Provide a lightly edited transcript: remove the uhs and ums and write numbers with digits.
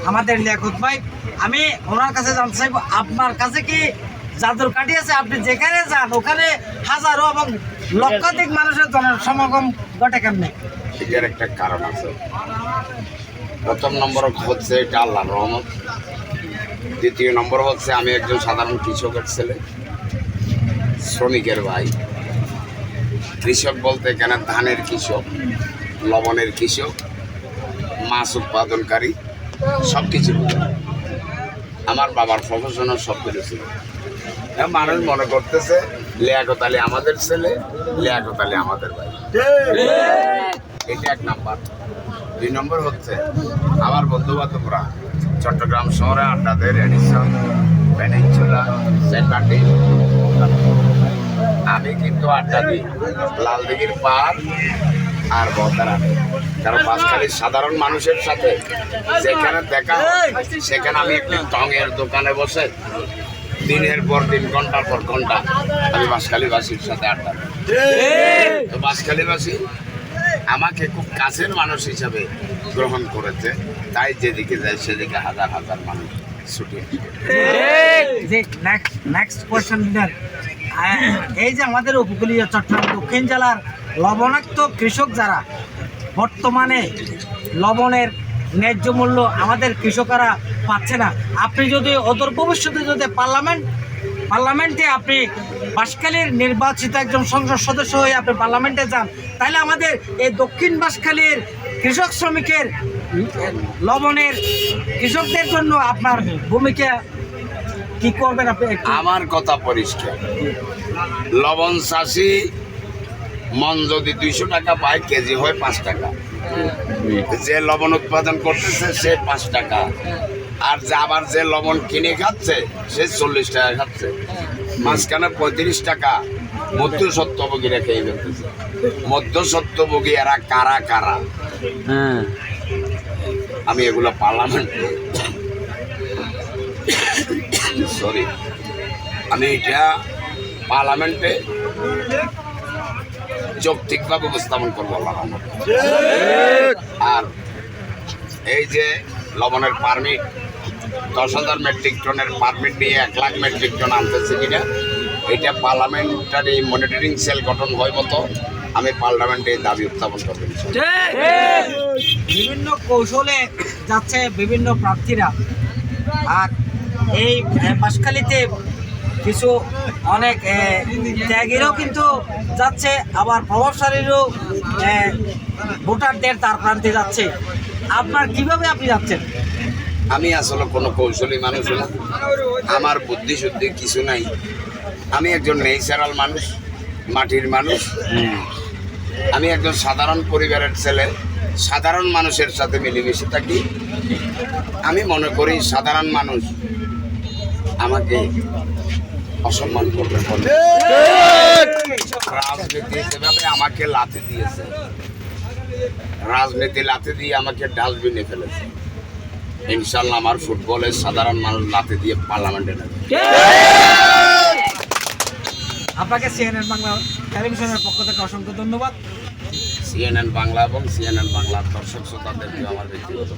আমাদের লিয়াকত ভাই। আমি ওনার কাছে জানতে চাইবো, আপনার কাছে কি জাদুর কাঠি আছে? আপনি যেখানে যান ওখানে হাজারো এবং লক্ষাধিক মানুষের সমাগম ঘটে কেমনে? এটার একটা কারণ আছে। প্রথম নম্বর হচ্ছে এটা আল্লাহর রহমত। দ্বিতীয় নম্বর হচ্ছে আমি একজন সাধারণ কৃষকের ছেলে, শ্রমিকের ভাই। কৃষক বলতে এখানে ধানের কৃষক, লবণের কৃষক, মাছ উৎপাদনকারী, সব কিছু। আমার বাবার প্রফেশনাল সব কিছু ছিল। মানুষ মনে করতেছে লিয়াকত আলী আমাদের ছেলে, লিয়াকত আলী আমাদের ভাই। এটা এক নাম্বার। দুই নম্বর হচ্ছে আমার বন্ধু বান্ধবরা চট্টগ্রাম শহরে আড্ডা দেয়, রেডিসন, পেনিনসুলা, সেন্ট মার্টিন। আমি কিন্তু আড্ডা দিই লালদিঘির পার আর বহতারাতে। কারণ বাঁশখালীর সাধারণ মানুষের সাথে যেখানে দেখা হয়, সেখানে আমি একটি টঙের দোকানে বসে দিনের পর দিন, ঘন্টার পর ঘন্টা আমি বাঁশখালীবাসীর সাথে আড্ডা দিই। তো বাঁশখালীবাসী আমাকে খুব কাছের মানুষ হিসাবে গ্রহণ করেছে, তাই যেদিকে যায় সেদিকে হাজার হাজার মানুষ ছুটে। নেক্সট কোয়েশ্চন, এই যে আমাদের উপকূলীয় চট্টগ্রাম দক্ষিণ জেলার লবণাক্ত কৃষক যারা, বর্তমানে লবণের ন্যায্য মূল্য আমাদের কৃষকরা পাচ্ছে না। আপনি যদি অদূর ভবিষ্যতে যদি পার্লামেন্টে আপনি বাঁশখালীর নির্বাচিত একজন সংসদ সদস্য হয়ে আপনি পার্লামেন্টে যান, তাহলে আমাদের এই দক্ষিণ বাঁশখালীর কৃষক শ্রমিকের লবণের কৃষকদের জন্য আপনার ভূমিকা কি করবেন আপনি? আমার কথা পরিষ্কার, লবণ চাষি মন যদি 200 টাকা পায়, কেজি হয় 5 টাকা। যে লবণ উৎপাদন করতেছে সে 5 টাকা, আর আবার যে লবণ কিনে খাচ্ছে সে 40 টাকা খাচ্ছে। মাঝখানে 35 টাকা মধ্যস্বত্বভোগীরা খেয়ে ফেলতেছে। মধ্যস্বত্বভোগী এরা কারা কারা? আমি এগুলো পার্লামেন্টে আমি এটা পার্লামেন্টে যৌক্তিকভাবে উপস্থাপন করবো। আর এই যে লবণের পারমিট, 10,000 মেট্রিক টনের পারমিট নিয়ে 1 লাখ মেট্রিক টন আনতেছে কিনা, এটা পার্লামেন্টারি মনিটরিং সেল গঠন হয় মতো আমি পার্লামেন্টে দাবি উত্থাপন করবো। বিভিন্ন কৌশলে যাচ্ছে বিভিন্ন প্রার্থীরা, আর এই বাঁশখালীতে কিছু অনেক ত্যাগীরাও কিন্তু যাচ্ছে, আবার প্রভাবশালীরও ভোটারদের তার প্রান্তে যাচ্ছে। আপনার কিভাবে আপনি যাচ্ছেন? আমি আসলে কোনো কৌশলী মানুষ না, আমার বুদ্ধি শুদ্ধি কিছু নাই। আমি একজন ন্যাচারাল মানুষ, মাটির মানুষ। আমি একজন সাধারণ পরিবারের ছেলে, সাধারণ মানুষের সাথে মিলেমিশে থাকি। আমি মনে করি সাধারণ মানুষ আমাকে অসম্মান করবে। রাজনীতি যেভাবে আমাকে লাথি দিয়েছে, রাজনীতি লাথি দিয়ে আমাকে ডাস্টবিনে ফেলেছে, ইনশাল্লাহ আমার ফুটবলের সাধারণ মানুষ লাথি দিয়ে পার্লামেন্টে নেবে। আপনাকে সিএনএন বাংলা টেলিভিশনের পক্ষ থেকে অসংখ্য ধন্যবাদ। সিএনএন বাংলা এবং সিএনএন বাংলার দর্শক শ্রোতাদেরকে আমার ব্যক্তিগত